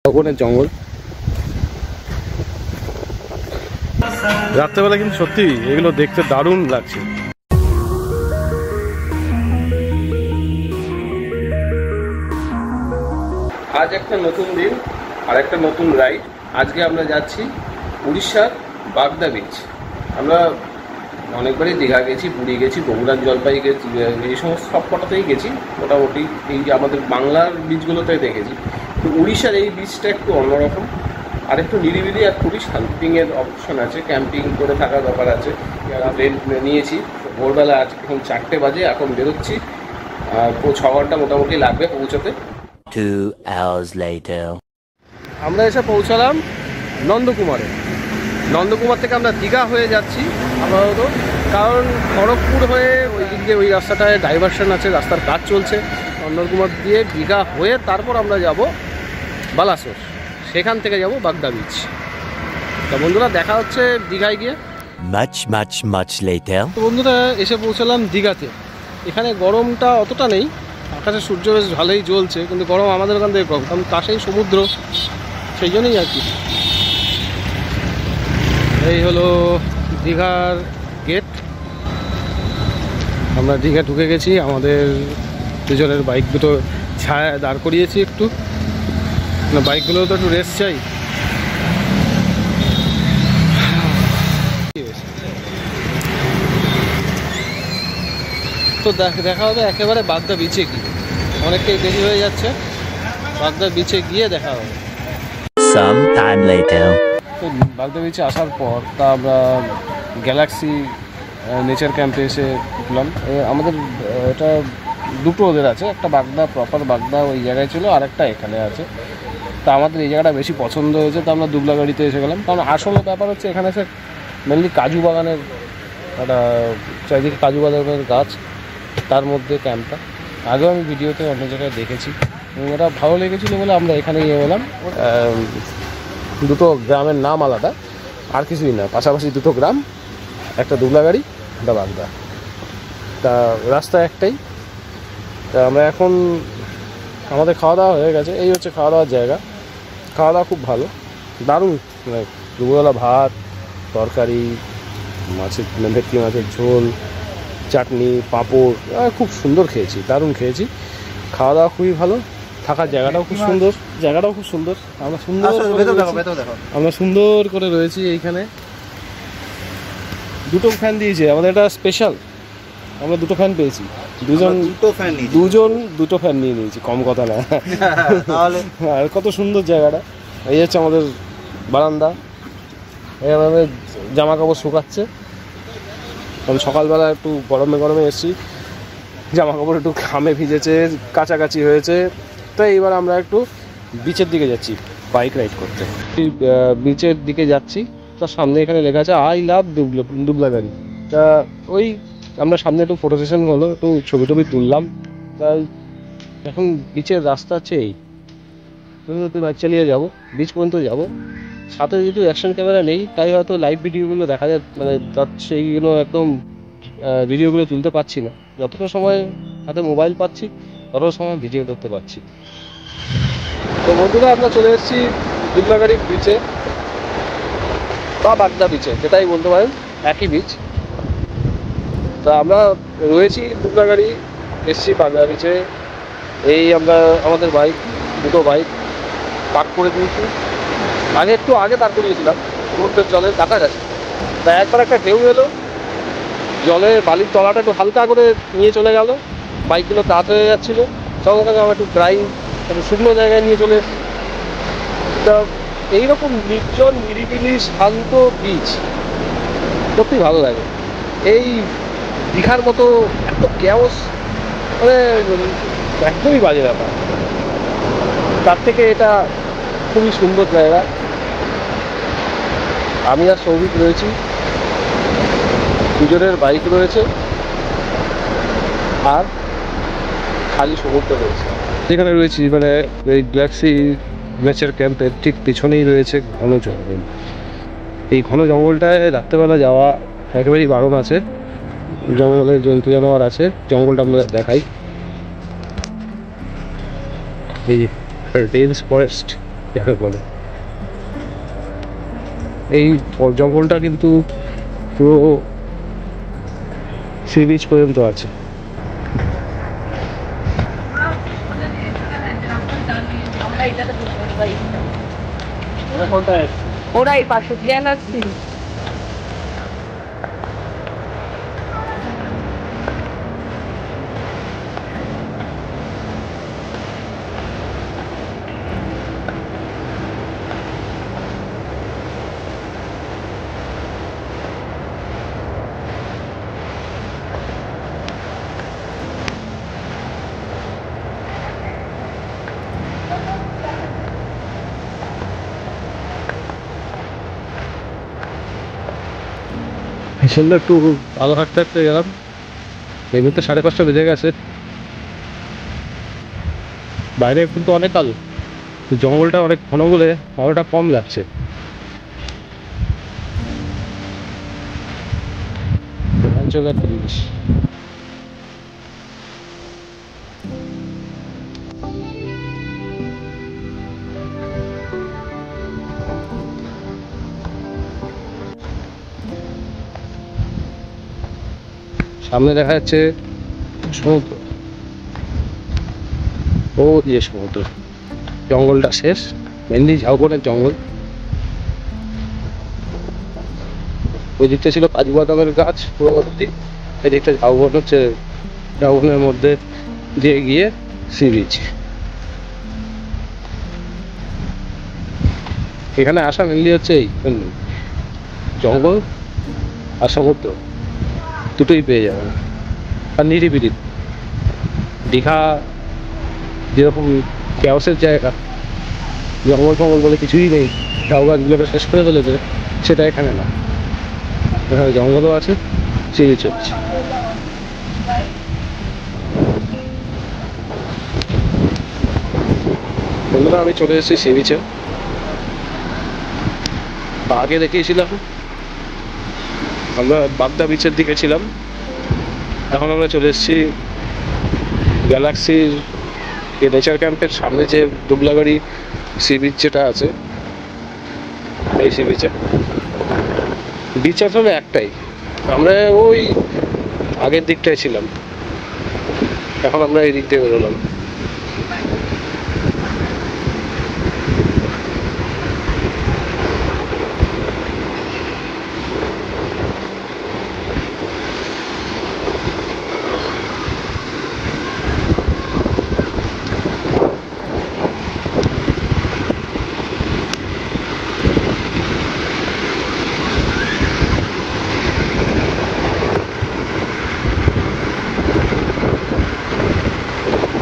ওখানে জঙ্গল রাত্রেবেলা কিন্তু সত্যি এগুলো দেখতে দারুণ লাগছে। আজ একটা নতুন দিন আর একটা নতুন রাইড। আজকে আমরা যাচ্ছি উড়িষ্যার বাগদা বিচ। আমরা অনেকবারই দীঘা গেছি, পুরী গেছি, বগুড়ার জলপাই গেছি, এই সমস্ত সব কটাতেই গেছি মোটামুটি। এই আমাদের বাংলার বিচগুলোতে দেখেছি, তো উড়িষ্যার এই বিচটা একটু অন্যরকম, আর একটু নিরিবিলি আর খুবই ক্যাম্পিংয়ের অপশন আছে, ক্যাম্পিং করে থাকার ব্যাপার আছে। রেন্ট নিয়েছি। ভোরবেলা আজ এখন 4টে বাজে, এখন বেরোচ্ছি। 6 ঘন্টা মোটামুটি লাগবে পৌঁছতে। 2 hours later. আমরা এসে পৌঁছালাম নন্দকুমারে। নন্দকুমার থেকে আমরা দীঘা হয়ে যাচ্ছি আপাতত, কারণ খড়গপুর হয়ে ওই দিক দিয়ে ওই রাস্তাটায় ডাইভারশন আছে, রাস্তার কাজ চলছে। নন্দকুমার দিয়ে দীঘা হয়ে তারপর আমরা যাব বালাসোর, সেখান থেকে যাব বাগদা বিচ। তা বন্ধুরা দেখা হচ্ছে দীঘায় গিয়ে। Much later. তো বন্ধুরা এসে পৌঁছালাম দীঘাতে। এখানে গরমটা অতটা নেই, আকাশে সূর্য বেশ ভালোই জ্বলছে, কিন্তু গরম আমাদের ওখান থেকে কম, কারণ পাশেই সমুদ্র, সেই জন্যই আর কি। এই হলো দীঘার গেট। আমরা দীঘা ঢুকে গেছি। আমাদের দুজনের বাইক দুটো ছায়া দাঁড় করিয়েছি একটু, বাইকগুলো তো একটু রেস্ট চাই। তো দেখা হবে একেবারে বাগদা বিচে গিয়ে। অনেকটাই দেরি হয়ে যাচ্ছে, বাগদা বিচে গিয়ে দেখা হবে। Some time later. তো বাগদা বিচে আসার পর তা আমরা গ্যালাক্সি নেচার ক্যাম্পে এসে উঠলাম। আমাদের এটা দুটো ওদের আছে, একটা বাগদা প্রপার বাগদা ওই জায়গায় ছিল, আর একটা এখানে আছে। তা আমাদের এই জায়গাটা বেশি পছন্দ হয়েছে, তো আমরা দুবলাগাড়িতে এসে গেলাম। কারণ আসলে ব্যাপার হচ্ছে এখানে এসে মেনলি কাজু বাগানের একটা, চারিদিকে কাজু বাগানের গাছ, তার মধ্যে ক্যাম্পটা। আগেও আমি ভিডিওতে অন্য জায়গায় দেখেছি, এটা ভালো লেগেছিলো বলে আমরা এখানে গিয়ে এলাম। দুটো গ্রামের নাম আলাদা, আর কিছুই না, পাশাপাশি দুটো গ্রাম, একটা দুবলাগাড়ি, একটা বাগদা। তা রাস্তা একটাই। তা আমরা এখন, আমাদের খাওয়া দাওয়া হয়ে গেছে। এই হচ্ছে খাওয়া দাওয়ার জায়গা। খাওয়া দাওয়া খুব ভালো, দারুণ। মানে দুপুরবেলা ভাত, তরকারি, মাছের ভেটকি মাছের ঝোল, চাটনি, পাঁপড়, খুব সুন্দর খেয়েছি, দারুণ খেয়েছি। খাওয়া দাওয়া খুবই ভালো, থাকার জায়গাটাও খুব সুন্দর, জায়গাটাও খুব সুন্দর। আমরা সুন্দর করে রয়েছি এইখানে। দুটো ফ্যান দিয়েছে আমাদের, এটা স্পেশাল। আমরা দুটো ফ্যান পেয়েছি, দুজন দুটো ফ্যান নিয়ে নিয়েছি, কম কথা না। আর কত সুন্দর জায়গাটা। এই হচ্ছে আমাদের বারান্দা, এখানে আমাদের জামা কাপড় শুকাচ্ছে। কারণ সকালবেলা একটু গরমে এসেছি, জামা কাপড় একটু ঘামে ভিজেছে, কাছাকাছি হয়েছে। তো এইবার আমরা একটু বিচের দিকে যাচ্ছি বাইক রাইড করতে। বিচের দিকে যাচ্ছি, তার সামনে এখানে লেখা আছে আই লাভ দুবলাগাড়ি। তা ওই আমরা সামনে একটু ফটো সেশন হলো, একটু ছবি টবি তুললাম। তাই এখন বিচের রাস্তা আছে এই, বাইক চালিয়ে যাবো, বিচ পর্যন্ত যাবো। সাথে যেহেতু অ্যাকশন ক্যামেরা নেই, তাই হয়তো লাইভ ভিডিওগুলো দেখা যায়, মানে সেইগুলো একদম ভিডিওগুলো তুলতে পারছি না। যতটা সময় হাতে মোবাইল পাচ্ছি ততটা সময় ভিডিও করতে পারছি। তো বন্ধুরা আমরা চলে এসেছি দুবলাগাড়ি বিচে বা বাগদা বিচে, যেটাই বলতে পারেন, একই বিচ। তা আমরা রয়েছি দুবলাগাড়ি, এসেছি বাগদা বিচে। এই আমরা আমাদের দুটো বাইক পার্ক করে দিয়েছি। একটু আগে পার্ক করিয়েছিলাম, সমুদ্রের জলের কাছাকাছি। তা একবার একটা ঢেউ এলো, জলের বালির তলাটা একটু হালকা করে নিয়ে চলে গেল, বাইকগুলো কাত হয়ে যাচ্ছিলো। সঙ্গে সঙ্গে আমরা একটু একটু শুকনো জায়গায় নিয়ে চলে এসেছি। তা এইরকম নির্জন, নিরিবিলি, শান্ত বিচ সত্যি ভালো লাগে। এই দীঘার মতো এত ক্যাওস, মানে একদমই বাজে ব্যাপার। তার থেকে এটা খুবই সুন্দর জায়গা। আমি আর সৌভিক রয়েছি, দুজনের বাইক রয়েছে, আর খালি সমুদ্র রয়েছে। যেখানে রয়েছি মানে এই গ্যালাক্সি নেচার ক্যাম্পের ঠিক পিছনেই রয়েছে ঘন জঙ্গল। এই ঘন জঙ্গলটায় রাত্রেবেলা যাওয়া একেবারেই বারণ আছে। জঙ্গলে জন্তু জানোয়ার আছে, জঙ্গলটা আমরা দেখাই। এই ডেন্স ফরেস্ট যাকে বলে। এই জঙ্গলটা কিন্তু পুরো সি বিচ পর্যন্ত আছে। ওরা এই পাশে জ্ঞান আছে। সুন্দর একটু আলো হাঁটতে হাঁটতে গেলাম। এমনিতে 5:30 বেজে গেছে, বাইরে কিন্তু অনেক আলো, জঙ্গলটা অনেক ঘন বলে আলোটা কম লাগছে। জিনিস সামনে দেখা যাচ্ছে সমুদ্র, ও দিয়ে সমুদ্র। জঙ্গলটা শেষ, মেনলি ঝাউবনের জঙ্গল। ওই দিকটা ছিল কাজু বাদামের গাছ পূর্ববর্তী, এই দিকটা ঝাউবন হচ্ছে, ঝাউবনের মধ্যে দিয়ে গিয়ে সি বিচ। এখানে আসা মেনলি হচ্ছে এই জঙ্গল আর সমুদ্র, দুটোই পেয়ে যাবেন। আর নিরিবিলি, দীঘা যেরকম ক্যাওসের জায়গা, জঙ্গল ফঙ্গল বলে কিছুই নেই, ঝাউ গাছগুলোকে শেষ করে ফেলেছে, সেটা এখানে না। এখানে জঙ্গলও আছে, সি বিচ হচ্ছে। বন্ধুরা, আমি চলে এসেছি সি বিচে। আগে দেখিয়েছিলাম আমরা বাগদা বিচের দিকে ছিলাম, এখন আমরা চলে এসেছি গ্যালাক্সির নেচার ক্যাম্পের সামনে যে দুবলাগাড়ি সি বিচ যেটা আছে, এই সি বিচে। বিচ আসলে একটাই, আমরা ওই আগের দিকটায় ছিলাম, এখন আমরা এই দিক দিয়ে বেরোলাম।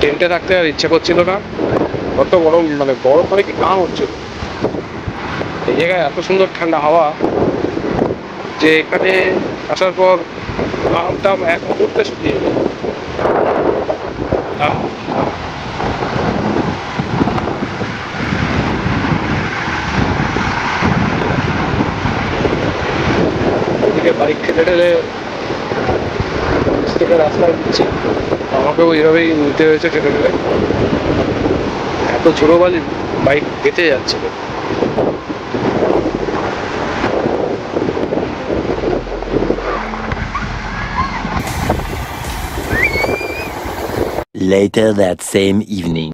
টেন্টে থাকতে আর ইচ্ছা করছিল না, কত গরম, মানে গরম মানে কি কাম হচ্ছিল। এই জায়গায় এত সুন্দর ঠান্ডা হাওয়া যে এখানে আসার পর ঘামটাম এক মুহূর্তে শুকিয়ে গেল। ওদিকে বাইক ঠেলে ঠেলে রাস্তায় দিচ্ছি, আমাকেও এইভাবেই নিতে হয়েছে ঠেলে ঠেলে। এত ছোট বালি বাইক কেটে যাচ্ছিল। Later that same evening.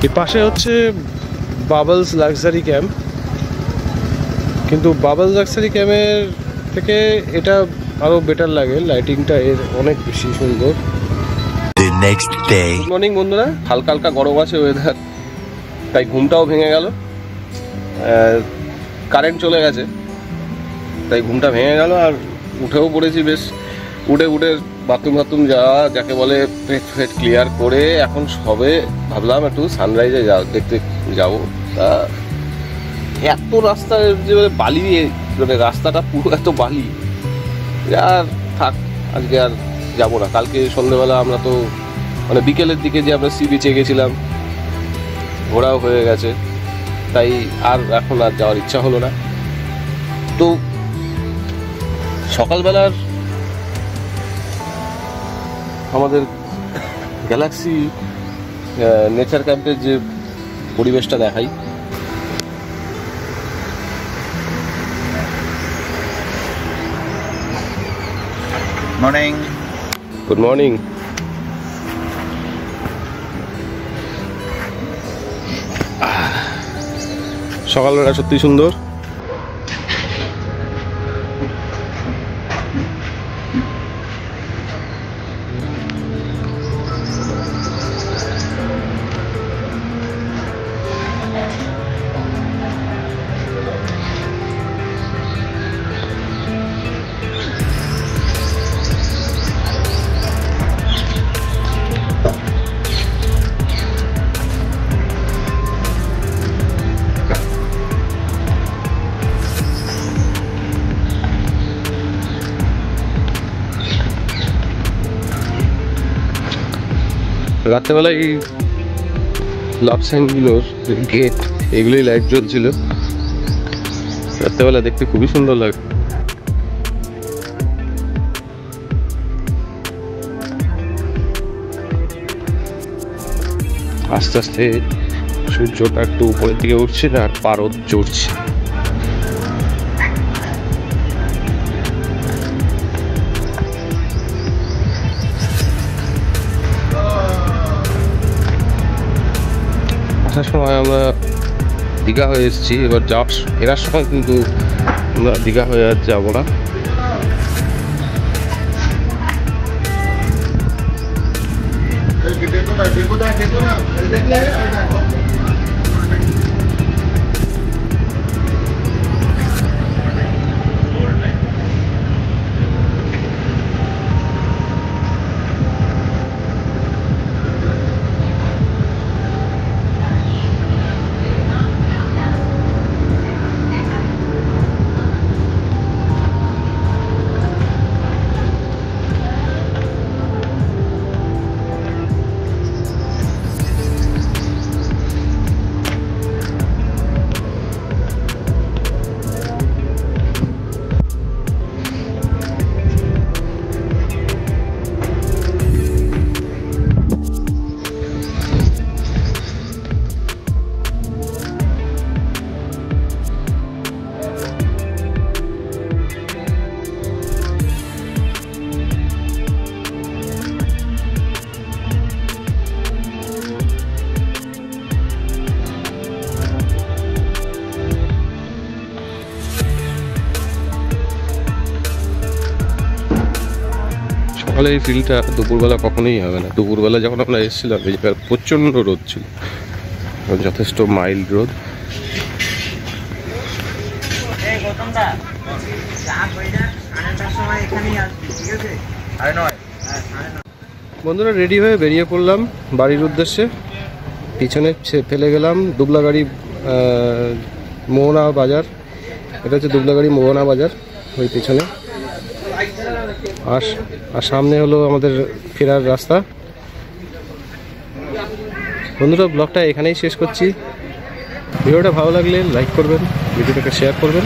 এই পাশে হচ্ছে বাবলস লাক্সারি ক্যাম্প, কিন্তু বাবলস লাক্সারি ক্যাম্পের থেকে এটা আরও বেটার লাগে, লাইটিংটা এর অনেক বেশি সুন্দর। The next day. Good morning বন্ধুরা, হালকা হালকা গরম আছে ওয়েদার, তাই ঘুমটাও ভেঙে গেল। কারেন্ট চলে গেছে তাই ঘুমটা ভেঙে গেল, আর উঠেও পড়েছি বেশ। উঠে বাথরুম যাওয়া যাকে বলে, পেট ক্লিয়ার করে এখন সবে ভাবলাম একটু সানরাইজে দেখতে যাবো। তা এত রাস্তা যে বালি, মানে রাস্তাটা পুরো এত বালি, আর থাক আজকে আর যাবো না। কালকে সন্ধ্যেবেলা আমরা তো মানে বিকেলের দিকে যে আমরা সি বিচে গেছিলাম, ঘোরাও হয়ে গেছে, তাই আর এখন আর যাওয়ার ইচ্ছা হলো না। তো সকালবেলার আমাদের গ্যালাক্সি নেচার ক্যাম্পের যে পরিবেশটা দেখাই। মর্নিং। Good morning. সকালবেলা সত্যি সুন্দর। রাত্রেবেলা এই লাভ সাইনগুলোর গেট, এগুলোই লাইট জ্বলছিল রাত্রেবেলা, দেখতে খুবই সুন্দর লাগে। আস্তে আস্তে সূর্যটা একটু উপরের দিকে উঠছে আর পারদ জড়ছে। আসার সময় আমরা দীঘা হয়ে এসেছি, এবার ফেরার সময় কিন্তু আমরা দীঘা হয়ে আর যাবো না। সকালে এই ফিলটা দুপুরবেলা কখনোই হবে না। দুপুরবেলা যখন আমরা এসেছিলাম এই জায়গায় প্রচণ্ড রোদ ছিল, যথেষ্ট মাইল্ড রোদ। বন্ধুরা রেডি হয়ে বেরিয়ে পড়লাম বাড়ির উদ্দেশ্যে। পিছনে ফেলে গেলাম দুবলাগাড়ি মোহনা বাজার, এটা হচ্ছে দুবলাগাড়ি মোহনা বাজার, ওই পিছনে। আর সামনে হলো আমাদের ফেরার রাস্তা। বন্ধুরা ব্লগটা এখানেই শেষ করছি। ভিডিওটা ভালো লাগলে লাইক করবেন, ভিডিওটাকে শেয়ার করবেন।